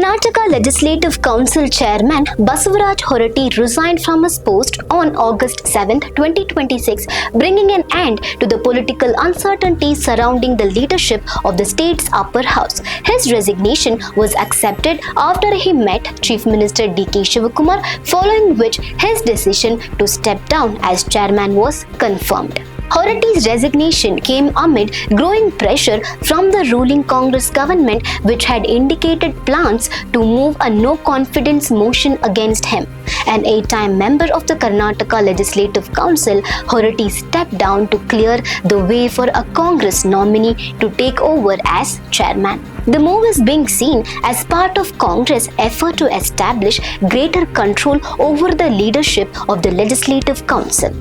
Karnataka Legislative Council Chairman Basavaraj Horatti resigned from his post on August 7, 2026, bringing an end to the political uncertainty surrounding the leadership of the state's upper house. His resignation was accepted after he met Chief Minister D.K. Shivakumar, following which his decision to step down as chairman was confirmed. Horatti's resignation came amid growing pressure from the ruling Congress government, which had indicated plans to move a no-confidence motion against him. An 8-time member of the Karnataka Legislative Council, Horatti stepped down to clear the way for a Congress nominee to take over as chairman. The move is being seen as part of Congress' effort to establish greater control over the leadership of the Legislative Council.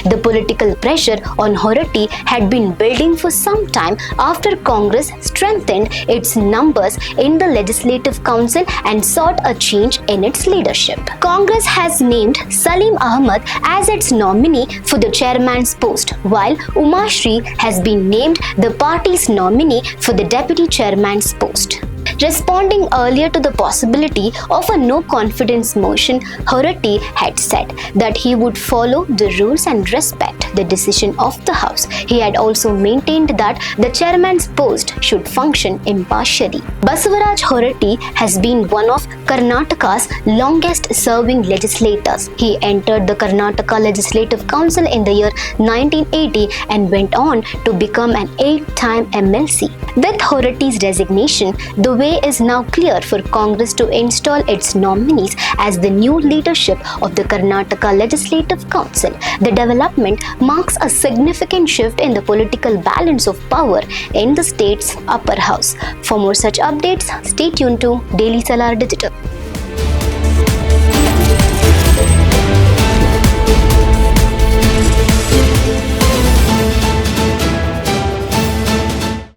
The political pressure on Horatti had been building for some time after Congress strengthened its numbers in the Legislative Council and sought a change in its leadership. Congress has named Saleem Ahmed as its nominee for the chairman's post, while Umashree has been named the party's nominee for the deputy chairman's post. Responding earlier to the possibility of a no-confidence motion, Horatti had said that he would follow the rules and respect the decision of the House. He had also maintained that the chairman's post should function impartially. Basavaraj Horatti has been one of Karnataka's longest-serving legislators. He entered the Karnataka Legislative Council in the year 1980 and went on to become an 8-time MLC. With Horatti's resignation, the way is now clear for Congress to install its nominees as the new leadership of the Karnataka Legislative Council. The development marks a significant shift in the political balance of power in the state's upper house. For more such updates, stay tuned to Daily Salar Digital.